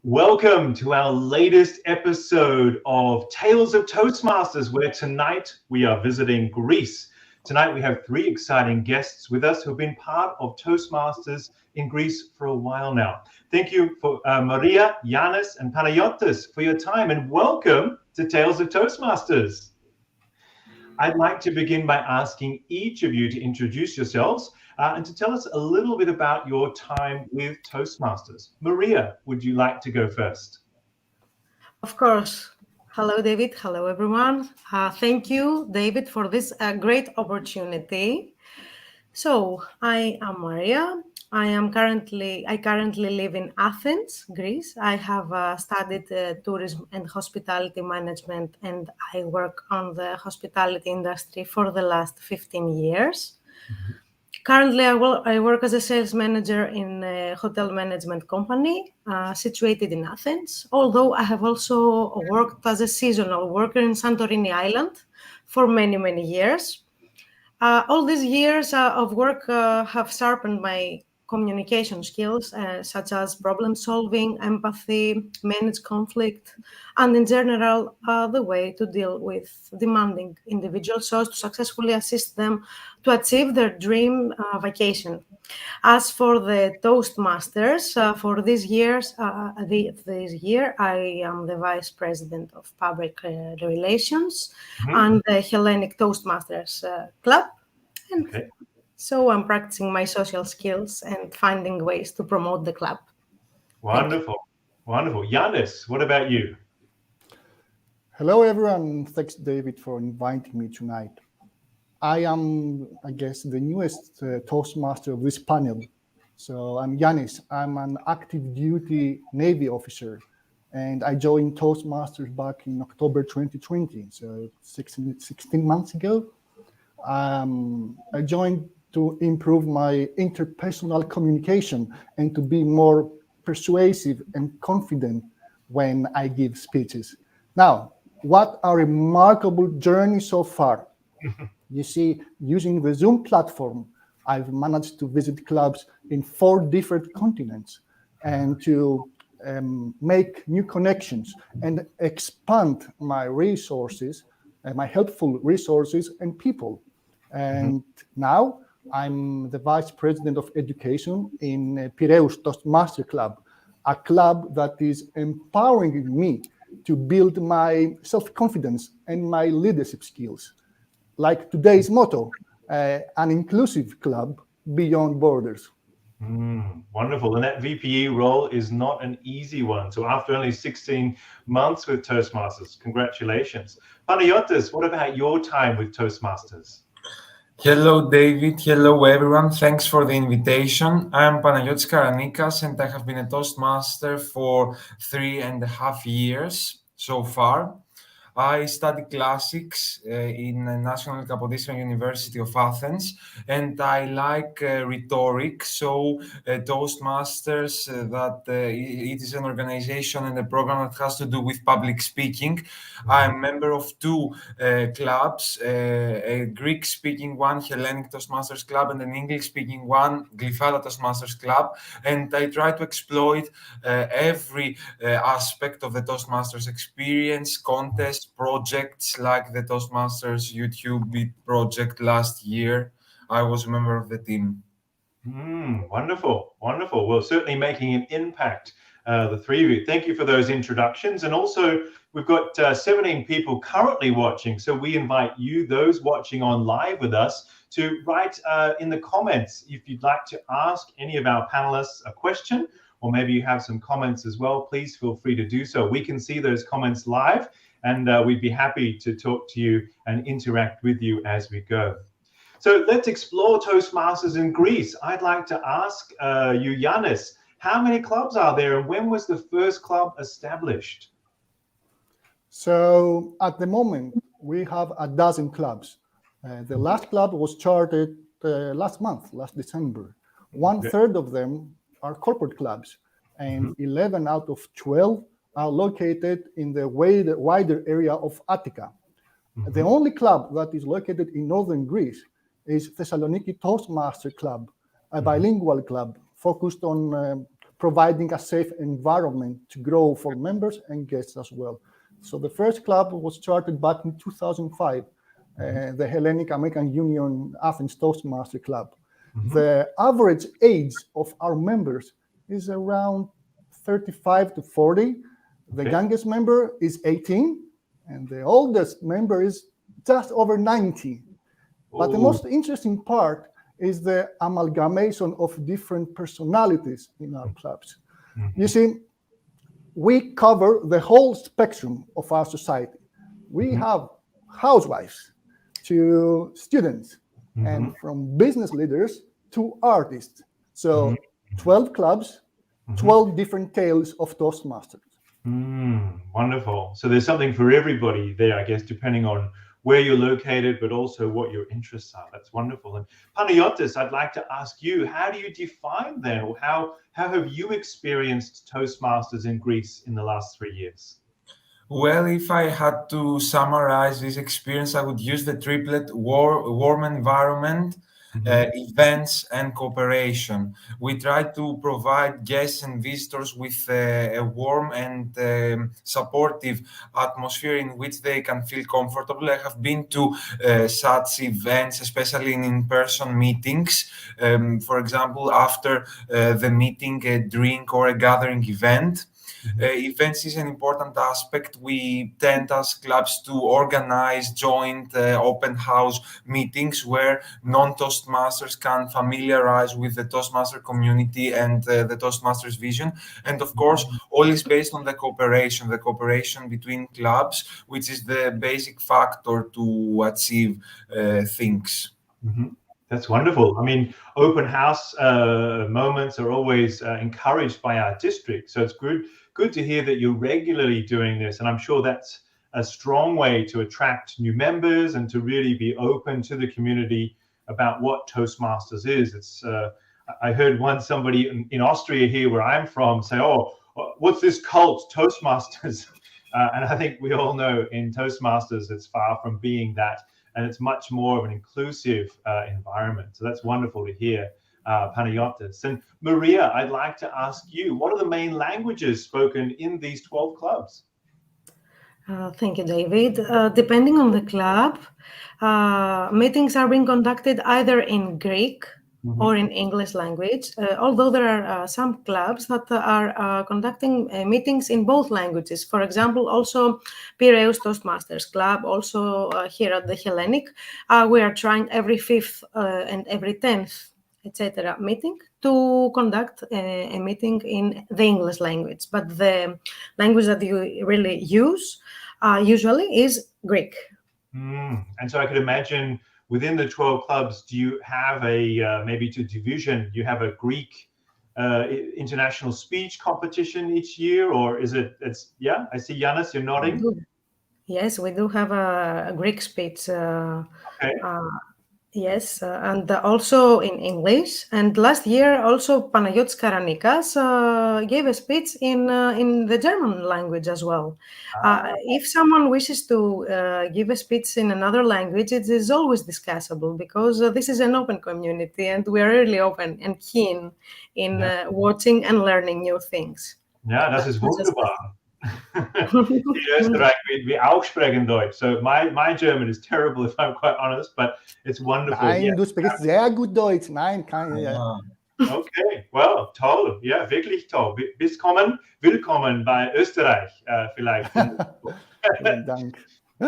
Welcome to our latest episode of Tales of Toastmasters, where tonight we are visiting Greece. Tonight we have three exciting guests with us who have been part of Toastmasters in Greece for a while now. Thank you for Maria, Janis, and Panayotis for your time, and welcome to Tales of Toastmasters. I'd like to begin by asking each of you to introduce yourselves and to tell us a little bit about your time with Toastmasters. Maria, would you like to go first? Of course. Hello, David. Hello, everyone. Thank you, David, for this great opportunity. So, I am Maria. I currently live in Athens, Greece. I have studied tourism and hospitality management, and I work on the hospitality industry for the last 15 years. Currently, I work as a sales manager in a hotel management company situated in Athens, although I have also worked as a seasonal worker in Santorini Island for many, many years. All these years of work have sharpened my communication skills, such as problem solving, empathy, manage conflict, and in general, the way to deal with demanding individuals so as to successfully assist them to achieve their dream vacation. As for the Toastmasters, for this year, I am the Vice President of Public Relations and the Hellenic Toastmasters Club. And so I'm practicing my social skills and finding ways to promote the club. Wonderful. Wonderful. Janis, what about you? Hello, everyone. Thanks, David, for inviting me tonight. I am, I guess, the newest Toastmaster of this panel. So I'm Janis. I'm an active duty Navy officer, and I joined Toastmasters back in October 2020, so 16 months ago. I joined to improve my interpersonal communication and to be more persuasive and confident when I give speeches. Now, what a remarkable journey so far. You see, using the Zoom platform, I've managed to visit clubs in 4 different continents and to make new connections and expand my resources, my helpful resources and people. And now I'm the Vice President of Education in Piraeus Toastmaster Club, a club that is empowering me to build my self-confidence and my leadership skills. Like today's motto, an inclusive club beyond borders. Wonderful. And that VPE role is not an easy one. So after only 16 months with Toastmasters, congratulations. Panayotis, what about your time with Toastmasters? Hello, David. Hello, everyone. Thanks for the invitation. I'm Panagiotis Karanikas, and I have been a Toastmaster for 3.5 years so far. I studied classics in National Kapodistrian University of Athens, and I like rhetoric. So Toastmasters, it is an organization and a program that has to do with public speaking. I'm a member of 2 clubs, a Greek-speaking one, Hellenic Toastmasters Club, and an English-speaking one, Glyfada Toastmasters Club. And I try to exploit every aspect of the Toastmasters experience, contest, projects like the Toastmasters YouTube project last year. I was a member of the team. Wonderful, wonderful. Well, certainly making an impact, the 3 of you. Thank you for those introductions. And also, we've got 17 people currently watching. So we invite you, those watching on live with us, to write in the comments if you'd like to ask any of our panelists a question, or maybe you have some comments as well. Please feel free to do so. We can see those comments live, and we'd be happy to talk to you and interact with you as we go. So let's explore Toastmasters in Greece. I'd like to ask you, Janis, how many clubs are there, and when was the first club established? So at the moment, we have a dozen clubs. The last club was started last December. 1/3 of them are corporate clubs, and 11 out of 12 are located in the wider area of Attica. The only club that is located in northern Greece is Thessaloniki Toastmaster Club, a bilingual club focused on providing a safe environment to grow for members and guests as well. So the first club was started back in 2005, the Hellenic American Union Athens Toastmaster Club. The average age of our members is around 35 to 40. The youngest member is 18, and the oldest member is just over 90. But the most interesting part is the amalgamation of different personalities in our clubs. You see, we cover the whole spectrum of our society. We have housewives to students, and from business leaders to artists. So 12 clubs, 12 different tales of Toastmasters. Wonderful. So there's something for everybody there, I guess, depending on where you're located, but also what your interests are. That's wonderful. And Panagiotis, I'd like to ask you, how do you define then, or how have you experienced Toastmasters in Greece in the last 3 years? Well, if I had to summarize this experience, I would use the triplet warm environment, events, and cooperation. We try to provide guests and visitors with a warm and supportive atmosphere in which they can feel comfortable. I have been to such events, especially in in-person meetings. For example, after the meeting, a drink or a gathering event. Events is an important aspect. We tend as clubs to organize joint open house meetings where non-Toastmasters can familiarize with the Toastmaster community and the Toastmasters vision. And of course, all is based on the cooperation between clubs, which is the basic factor to achieve things. That's wonderful. I mean, open house moments are always encouraged by our district. So it's good to hear that you're regularly doing this. And I'm sure that's a strong way to attract new members and to really be open to the community about what Toastmasters is. It's I heard once somebody in Austria here, where I'm from, say, "Oh, what's this cult, Toastmasters?" And I think we all know in Toastmasters, it's far from being that. And it's much more of an inclusive environment. So that's wonderful to hear, Panagiotis. And Maria, I'd like to ask you, what are the main languages spoken in these 12 clubs? Thank you, David. Depending on the club, meetings are being conducted either in Greek or in English language, although there are some clubs that are conducting meetings in both languages. For example, also Piraeus Toastmasters Club, also here at the Hellenic, we are trying every 5th and every 10th, etc. meeting to conduct a meeting in the English language. But the language that you really use usually is Greek. And so I could imagine within the 12 clubs, do you have maybe to division, you have a Greek international speech competition each year, or is it's I see Janis, you're nodding. Yes, we do have a Greek speech. Yes, and also in English. And last year, also Panagiotis Karanikas gave a speech in the German language as well. If someone wishes to give a speech in another language, it is always discussable, because this is an open community and we are really open and keen in watching and learning new things. Ja, das ist wunderbar. In Österreich, we auch sprechen Deutsch. So my German is terrible, if I'm quite honest, but it's wonderful. Nein, du sprichst sehr gut Deutsch. Nein, Okay, well, toll. Ja, wirklich toll. Willkommen bei Österreich, vielleicht. Dank.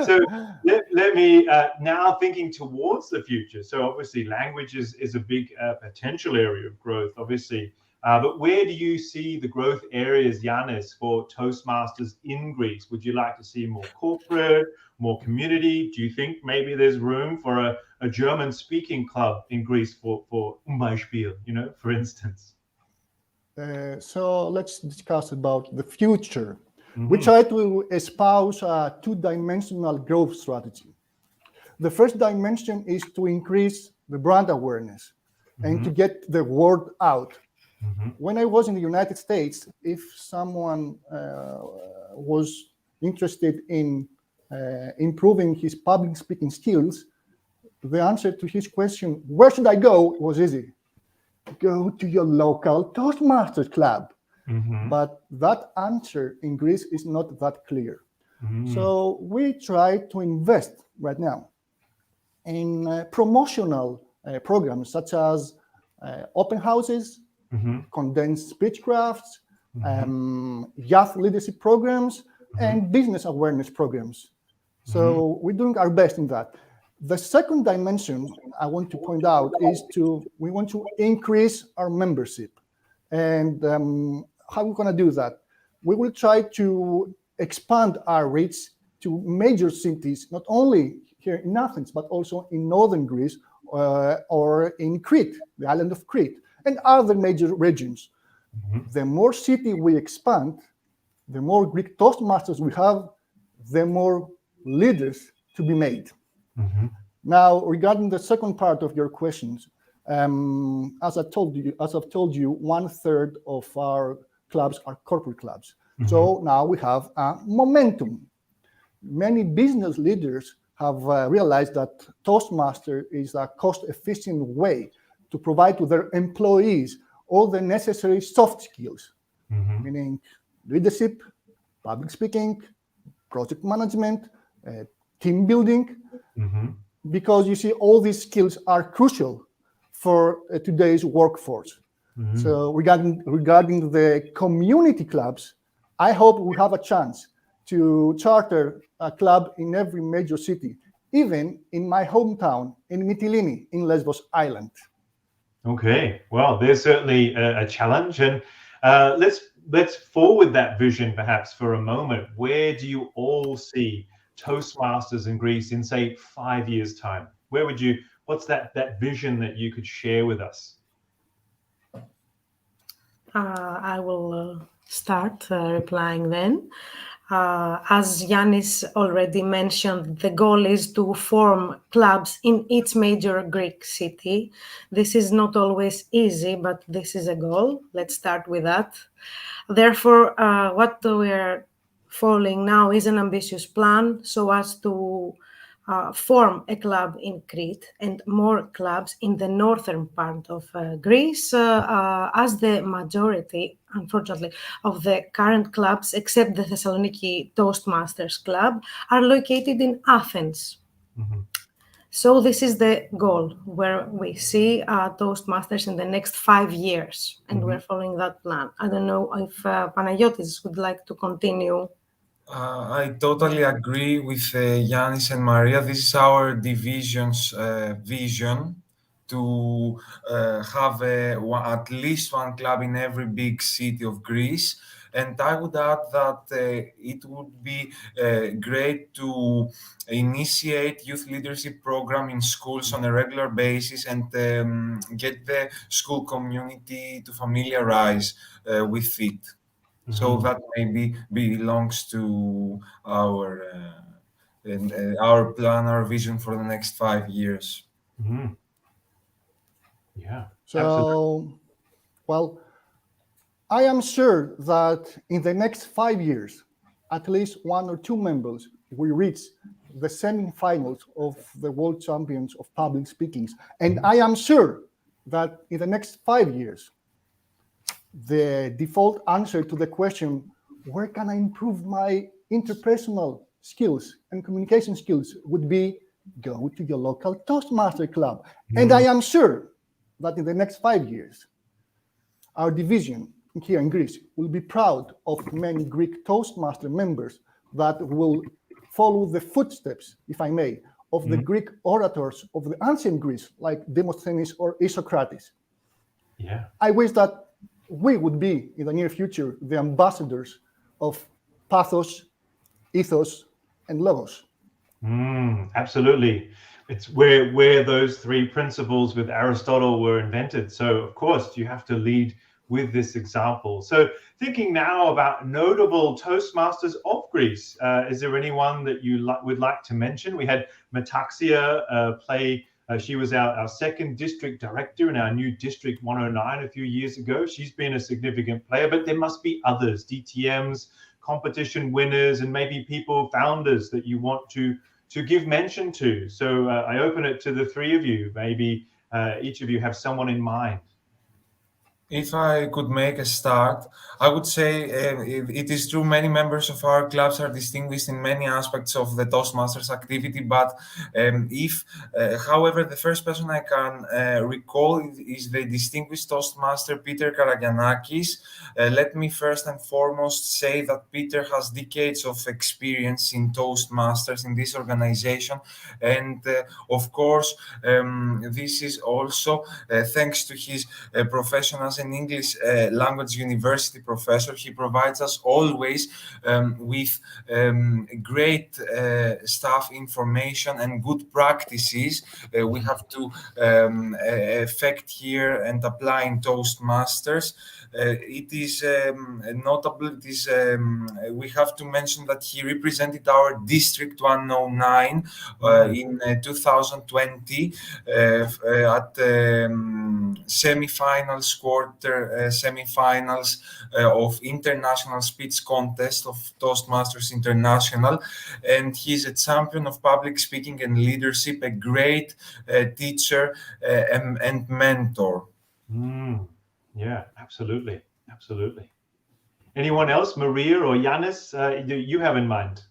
So let me now thinking towards the future. So obviously language is a big potential area of growth, obviously. But where do you see the growth areas, Janis, for Toastmasters in Greece? Would you like to see more corporate, more community? Do you think maybe there's room for a German-speaking club in Greece for Beispiel, for instance? So let's discuss about the future. We try to espouse a two-dimensional growth strategy. The first dimension is to increase the brand awareness and to get the word out. When I was in the United States, if someone was interested in improving his public speaking skills, the answer to his question, where should I go, was easy. Go to your local Toastmasters club. But that answer in Greece is not that clear. So we try to invest right now in promotional programs such as open houses, condensed speechcrafts, youth leadership programs, and business awareness programs. So we're doing our best in that. The second dimension I want to point out is we want to increase our membership. And how are we going to do that? We will try to expand our reach to major cities, not only here in Athens, but also in northern Greece or in Crete, the island of Crete, and other major regions. The more city we expand, the more Greek Toastmasters we have, the more leaders to be made. Now, regarding the second part of your questions, as I've told you, 1/3 of our clubs are corporate clubs. So now we have a momentum. Many business leaders have realized that Toastmaster is a cost-efficient way to provide to their employees all the necessary soft skills, meaning leadership, public speaking, project management, team building, because you see all these skills are crucial for today's workforce. So regarding the community clubs, I hope we have a chance to charter a club in every major city, even in my hometown in Mytilene in Lesbos Island. Okay, well, there's certainly a challenge, and let's forward that vision perhaps for a moment. Where do you all see Toastmasters in Greece in, say, 5 years' time? What's that vision that you could share with us? I will start replying then. As Janis already mentioned, the goal is to form clubs in each major Greek city. This is not always easy, but this is a goal. Let's start with that. Therefore, what we're following now is an ambitious plan so as to form a club in Crete and more clubs in the northern part of Greece, as the majority, unfortunately, of the current clubs, except the Thessaloniki Toastmasters Club, are located in Athens. So this is the goal, where we see Toastmasters in the next 5 years, and we're following that plan. I don't know if Panagiotis would like to continue. I totally agree with Janis and Maria. This is our division's vision to have at least one club in every big city of Greece. And I would add that it would be great to initiate youth leadership program in schools on a regular basis and get the school community to familiarize with it. So that maybe belongs to our plan, our vision for the next 5 years. Yeah. So, absolutely. well, I am sure that in the next 5 years, at least 1 or 2 members will reach the semi-finals of the World Champions of Public Speakings. And I am sure that in the next 5 years, the default answer to the question, where can I improve my interpersonal skills and communication skills, would be go to your local Toastmaster club. And I am sure that in the next 5 years, our division here in Greece will be proud of many Greek Toastmaster members that will follow the footsteps, if I may, of the Greek orators of the ancient Greece, like Demosthenes or Isocrates. Yeah. I wish that we would be, in the near future, the ambassadors of pathos, ethos, and logos. Absolutely. It's where those 3 principles with Aristotle were invented. So, of course, you have to lead with this example. So, thinking now about notable Toastmasters of Greece, is there anyone that you would like to mention? We had Metaxia play. She was our second district director in our new District 109 a few years ago. She's been a significant player, but there must be others, DTMs, competition winners, and maybe people, founders that you want to give mention to. So I open it to the 3 of you. Maybe each of you have someone in mind. If I could make a start, I would say it is true many members of our clubs are distinguished in many aspects of the Toastmasters activity, but however, the first person I can recall is the distinguished Toastmaster Peter Karagiannakis. Let me first and foremost say that Peter has decades of experience in Toastmasters in this organization, and of course, this is also thanks to his profession as an English language university professor. He provides us always with great staff information and good practices we have to effect here and apply in Toastmasters. It is notable. It is we have to mention that he represented our District 109 in 2020 at semi-finals, semi-finals of international speech contest of Toastmasters International, and he's a champion of public speaking and leadership, a great teacher and mentor. Yeah, absolutely. Anyone else, Maria or Janis, do you have in mind?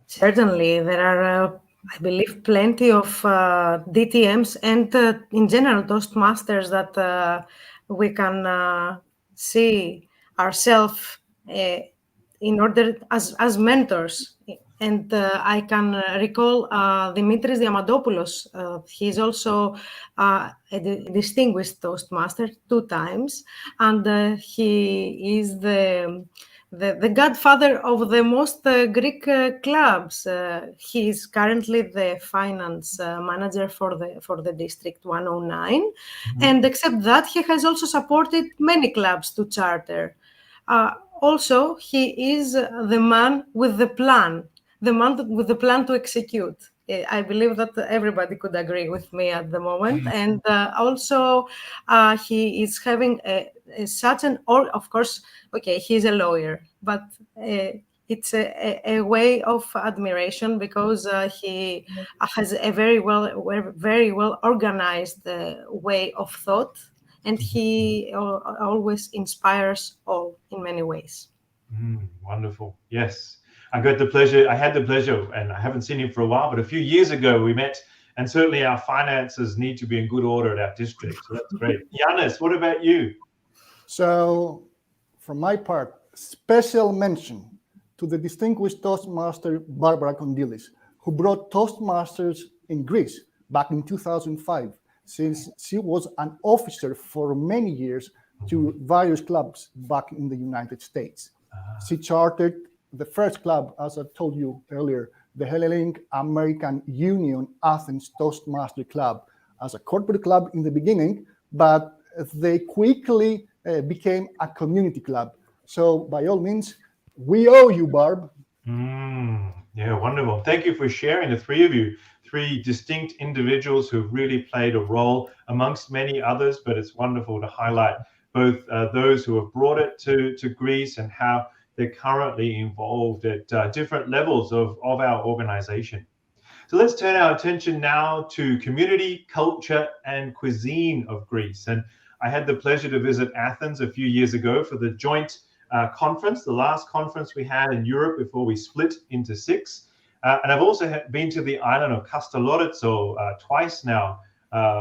Certainly, there are, I believe, plenty of DTMs and in general Toastmasters that we can see ourselves in order as mentors. And I can recall Dimitris Diamandopoulos. He's also a distinguished Toastmaster 2 times, and he is the godfather of the most Greek clubs. He is currently the finance manager for the District 109, and except that, he has also supported many clubs to charter. Also, he is the man with the plan. The man with the plan to execute. I believe that everybody could agree with me at the moment. And also, he is having such an, or of course, okay, he's a lawyer, but it's a way of admiration because he has a very well organized way of thought, and he always inspires all in many ways. Wonderful. Yes. I had the pleasure, and I haven't seen him for a while, but a few years ago we met, and certainly our finances need to be in good order at our district. So that's great. Janis, what about you? So, from my part, special mention to the distinguished Toastmaster Barbara Kondilis, who brought Toastmasters in Greece back in 2005, since she was an officer for many years to various clubs back in the United States. She chartered the first club, as I told you earlier, the Hellenic American Union Athens Toastmaster Club, as a corporate club in the beginning, but they quickly became a community club. So by all means, we owe you, Barb. Yeah, wonderful. Thank you for sharing, the three of you, three distinct individuals who've really played a role amongst many others, but it's wonderful to highlight both those who have brought it to Greece and how they're currently involved at different levels of our organization. So let's turn our attention now to community, culture, and cuisine of Greece. And I had the pleasure to visit Athens a few years ago for the joint conference, the last conference we had in Europe before we split into 6. And I've also been to the island of Kastellorizo twice now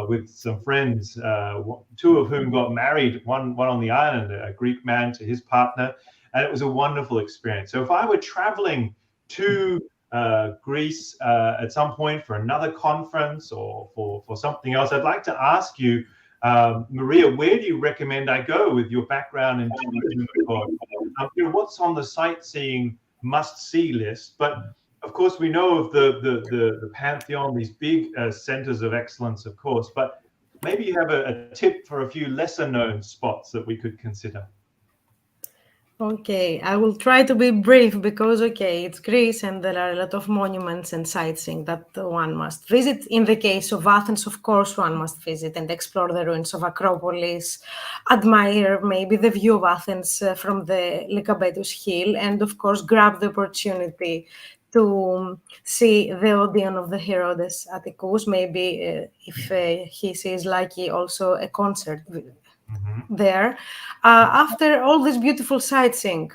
with some friends, 2 of whom got married, one on the island, a Greek man to his partner. And it was a wonderful experience. So if I were traveling to Greece at some point for another conference or for something else, I'd like to ask you, Maria, where do you recommend I go with your background in tourism? What's on the sightseeing must-see list? But of course, we know of the Pantheon, these big centers of excellence, of course. But maybe you have a tip for a few lesser-known spots that we could consider. Okay, I will try to be brief because, okay, it's Greece and there are a lot of monuments and sightseeing that one must visit. In the case of Athens, of course, one must visit and explore the ruins of Acropolis, admire maybe the view of Athens from the Lycabettus Hill, and of course, grab the opportunity to see the Odeon of the Herodes Atticus, maybe if he sees lucky also a concert there. After all this beautiful sightseeing,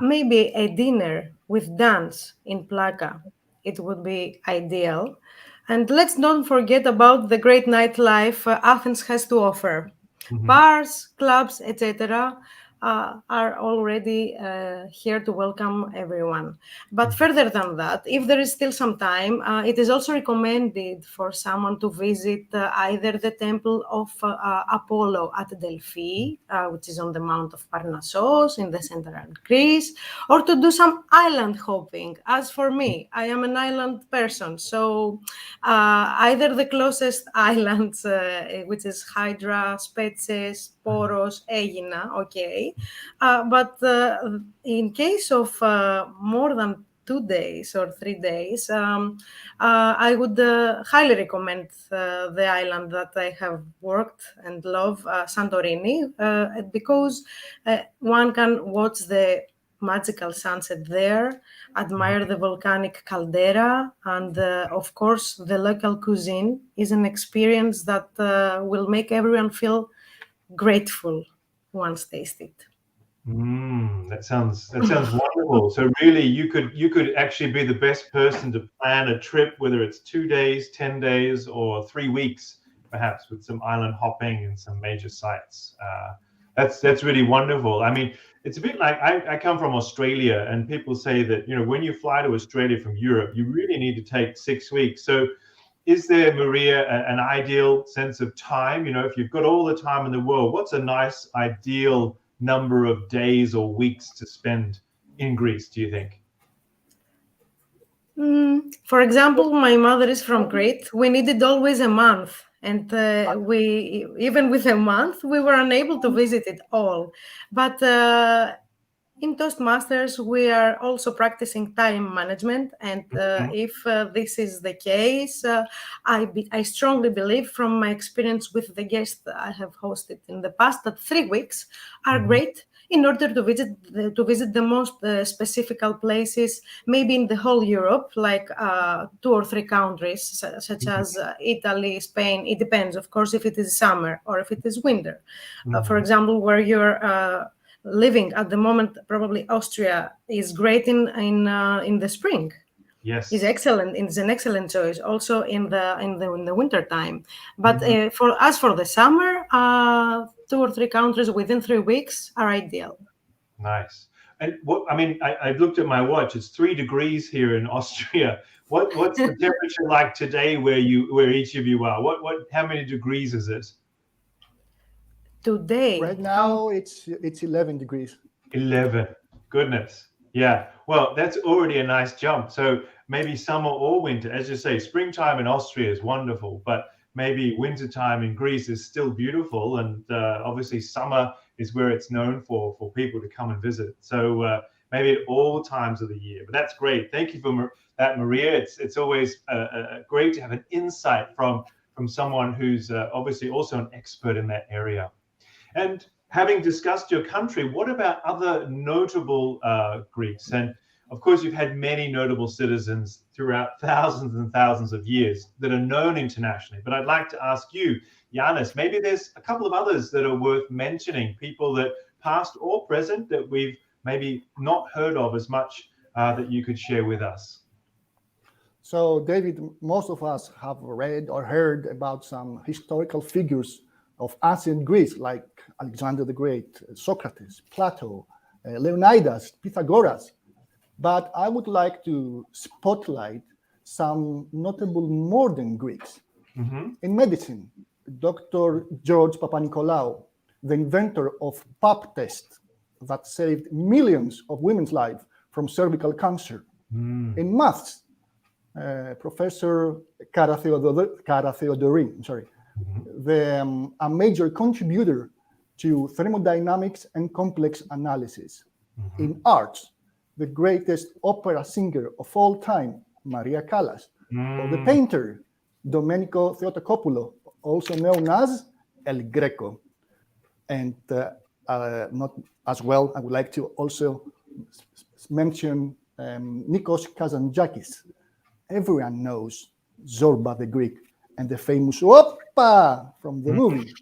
maybe a dinner with dance in Plaka. It would be ideal. And let's not forget about the great nightlife Athens has to offer. Bars, clubs, etc. Are already here to welcome everyone. But further than that, if there is still some time, it is also recommended for someone to visit either the temple of Apollo at Delphi, which is on the Mount of Parnassos in the central Greece, or to do some island hopping. As for me, I am an island person, so either the closest islands, which is Hydra, Spetses, Poros, Aegina, okay. But in case of more than 2 days or 3 days, I would highly recommend the island that I have worked and love, Santorini, because one can watch the magical sunset there, admire the volcanic caldera, and of course, the local cuisine is an experience that will make everyone feel grateful once tasted. That sounds wonderful. So really, you could actually be the best person to plan a trip, whether it's 2 days, 10 days, or 3 weeks, perhaps, with some island hopping and some major sites. That's really wonderful. I mean, it's a bit like I come from Australia, and people say that, you know, when you fly to Australia from Europe, you really need to take 6 weeks. So is there, Maria, an ideal sense of time? You know, if you've got all the time in the world, what's a nice ideal number of days or weeks to spend in Greece, do you think? For example, my mother is from Crete. We needed always a month. And we, even with a month, we were unable to visit it all. But in Toastmasters, we are also practicing time management. And if this is the case, I strongly believe from my experience with the guests I have hosted in the past that 3 weeks are great in order to visit the most specific places, maybe in the whole Europe, like 2 or 3 countries, such as Italy, Spain. It depends, of course, if it is summer or if it is winter. For example, where you're living at the moment, probably Austria is great in the spring. Yes, is excellent. It's an excellent choice. Also in the winter time. But for the summer, 2 or 3 countries within 3 weeks are ideal. Nice. And what I mean, I looked at my watch. It's 3 degrees here in Austria. What's the temperature like today where each of you are? How many degrees is it? Today, right now it's 11 degrees. 11. Goodness. Yeah. Well, that's already a nice jump. So maybe summer or winter, as you say, springtime in Austria is wonderful, but maybe wintertime in Greece is still beautiful. And obviously summer is where it's known for people to come and visit. So maybe at all times of the year. But that's great. Thank you for that, Maria. It's always great to have an insight from someone who's obviously also an expert in that area. And having discussed your country, what about other notable Greeks? And of course, you've had many notable citizens throughout thousands and thousands of years that are known internationally. But I'd like to ask you, Janis, maybe there's a couple of others that are worth mentioning, people that past or present that we've maybe not heard of as much that you could share with us. So, David, most of us have read or heard about some historical figures of ancient Greece, like Alexander the Great, Socrates, Plato, Leonidas, Pythagoras. But I would like to spotlight some notable modern Greeks. In medicine, Dr. George Papanikolaou, the inventor of pap test that saved millions of women's lives from cervical cancer. In maths, Professor Kara Theodori, a major contributor to thermodynamics and complex analysis. In arts, the greatest opera singer of all time, Maria Callas, or the painter, Domenico Theotokopoulos, also known as El Greco. And not as well, I would like to also mention Nikos Kazantzakis. Everyone knows Zorba the Greek and the famous Oppa from the movie.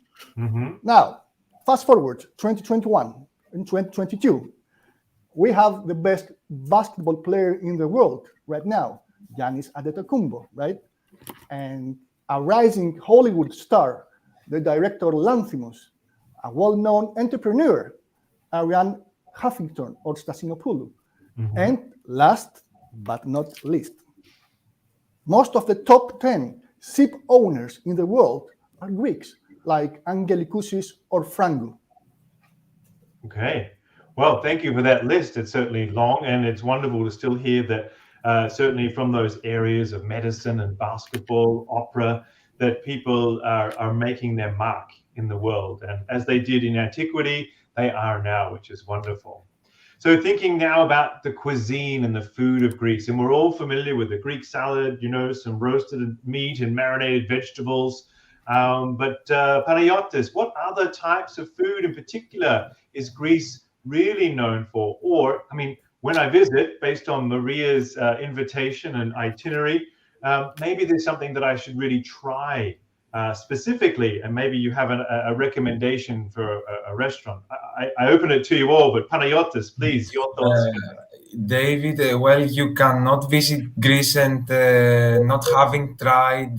Now, fast forward 2021 and 2022. We have the best basketball player in the world right now, Janis Adetokounmpo, right? And a rising Hollywood star, the director Lanthimos, a well-known entrepreneur, Ariane Huffington or Stasinopoulou. And last but not least, most of the top 10 ship owners in the world are Greeks, like Angelikousis or Frangu. Okay. Well, thank you for that list. It's certainly long, and it's wonderful to still hear that certainly from those areas of medicine and basketball, opera, that people are making their mark in the world. And as they did in antiquity, they are now, which is wonderful. So thinking now about the cuisine and the food of Greece, and we're all familiar with the Greek salad, you know, some roasted meat and marinated vegetables. But Panagiotis, what other types of food in particular is Greece really known for? Or, I mean, when I visit, based on Maria's invitation and itinerary, maybe there's something that I should really try specifically, and maybe you have a recommendation for a restaurant. I open it to you all, but Panagiotis, please, your thoughts. David, well, you cannot visit Greece and not having tried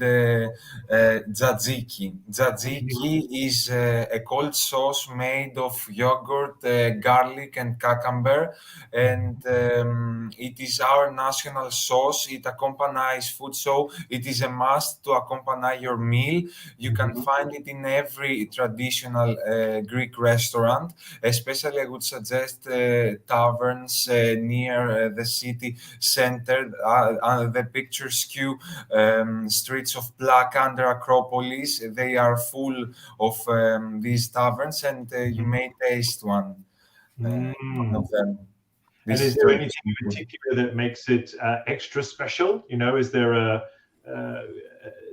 tzatziki. Tzatziki is a cold sauce made of yogurt, garlic, and cucumber, and it is our national sauce. It accompanies food, so it is a must to accompany your meal. You can find it in every traditional Greek restaurant. Especially, I would suggest taverns near the city center, the picturesque streets of Plaka under Acropolis. They are full of these taverns, and you may taste one of them. And is there anything in particular that makes it extra special? You know, is there a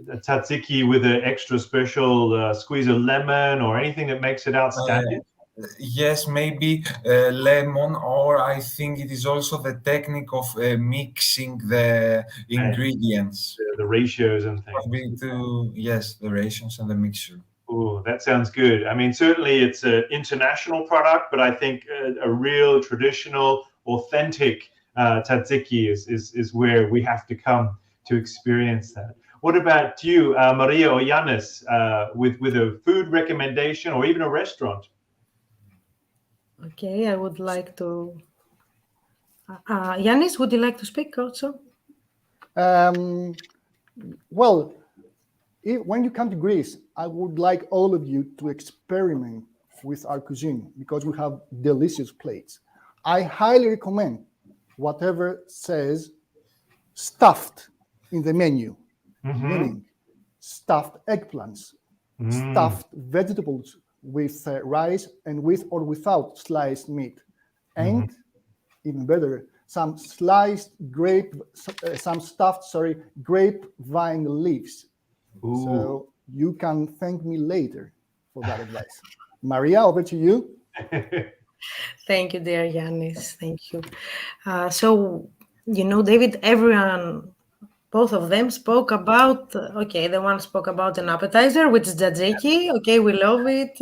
tzatziki with an extra special squeeze of lemon or anything that makes it outstanding? Yes, maybe lemon, or I think it is also the technique of mixing the ingredients. The ratios and things. Yes, the ratios and the mixture. Oh, that sounds good. I mean, certainly it's an international product, but I think a real traditional, authentic tzatziki is where we have to come to experience that. What about you, Maria or Janis, with a food recommendation or even a restaurant? Okay, I would like to. Janis, would you like to speak also? Well, when you come to Greece, I would like all of you to experiment with our cuisine because we have delicious plates. I highly recommend whatever says stuffed in the menu, meaning stuffed eggplants, stuffed vegetables with rice and with or without sliced meat, and even better, some stuffed grapevine leaves. Ooh. So you can thank me later for that advice. Maria, over to you. Thank you, dear Janis. Thank you. So, you know, David, everyone, both of them spoke about, okay, the one spoke about an appetizer, which is tzatziki. Okay, we love it.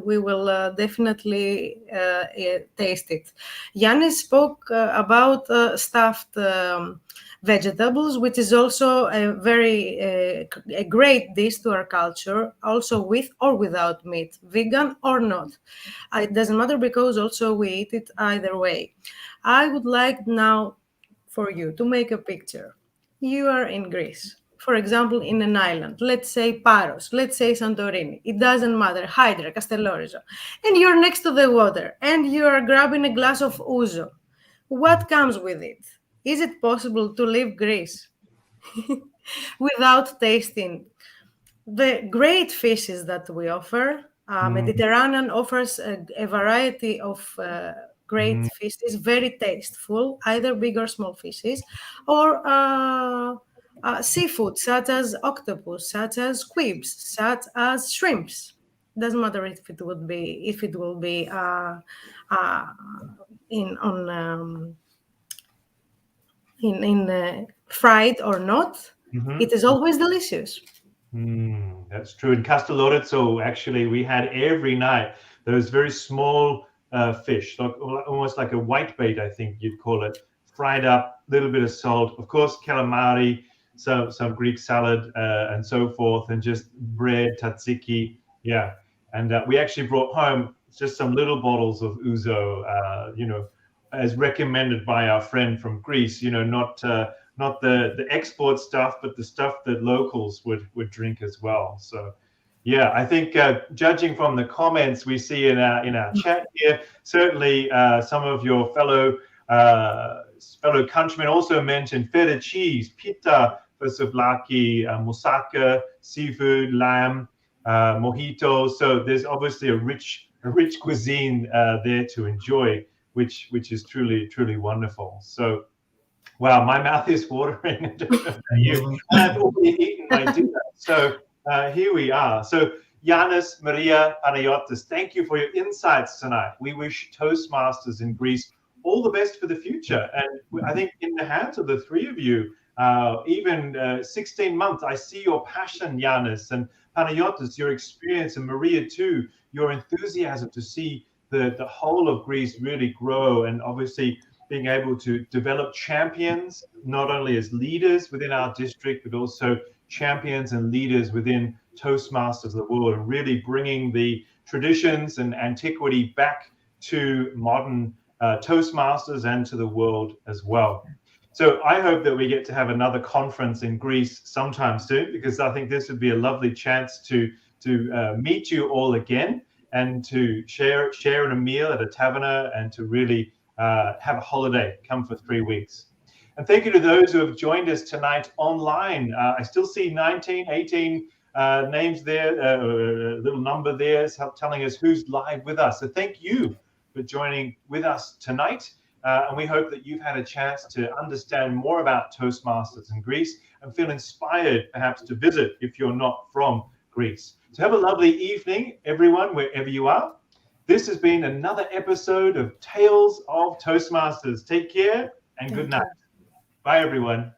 We will definitely taste it. Janis spoke about stuffed vegetables, which is also a very a great dish to our culture, also with or without meat, vegan or not. It doesn't matter because also we eat it either way. I would like now for you to make a picture. You are in Greece, for example, in an island, let's say Paros, let's say Santorini, it doesn't matter, Hydra, Castellorizo, and you're next to the water and you're grabbing a glass of ouzo. What comes with it? Is it possible to leave Greece without tasting the great fishes that we offer? Mediterranean offers a variety of great fishes, very tasteful, either big or small fishes, or seafood such as octopus, such as squibs, such as shrimps. Doesn't matter if it will be fried or not. It is always delicious. That's true. In Castellorizzo, actually, we had every night those very small fish, like almost like a whitebait, I think you'd call it, fried up, a little bit of salt, of course, calamari, some Greek salad, and so forth, and just bread, tzatziki. Yeah. And we actually brought home just some little bottles of ouzo, as recommended by our friend from Greece, not the export stuff, but the stuff that locals would drink as well. So, yeah, I think judging from the comments we see in our chat here, certainly some of your fellow countrymen also mentioned feta cheese, pita for souvlaki, moussaka, seafood, lamb, mojito. So there's obviously a rich cuisine there to enjoy, which is truly wonderful. So, wow, my mouth is watering. You, I've already eaten my dinner. So here we are. So Janis, Maria, Panayotis, thank you for your insights tonight. We wish Toastmasters in Greece all the best for the future. And I think in the hands of the three of you, even 16 months, I see your passion, Janis, and Panayotis, your experience, and Maria too, your enthusiasm to see the whole of Greece really grow, and obviously being able to develop champions, not only as leaders within our district, but also champions and leaders within Toastmasters of the world, and really bringing the traditions and antiquity back to modern Toastmasters and to the world as well. So I hope that we get to have another conference in Greece sometime soon, because I think this would be a lovely chance to meet you all again, and to share in a meal at a taverna, and to really have a holiday, come for 3 weeks. And thank you to those who have joined us tonight online. I still see 19, 18 names there, a little number there telling us who's live with us. So thank you for joining with us tonight. And we hope that you've had a chance to understand more about Toastmasters in Greece and feel inspired perhaps to visit if you're not from Greece. So have a lovely evening, everyone, wherever you are. This has been another episode of Tales of Toastmasters. Take care and good night. Bye, everyone.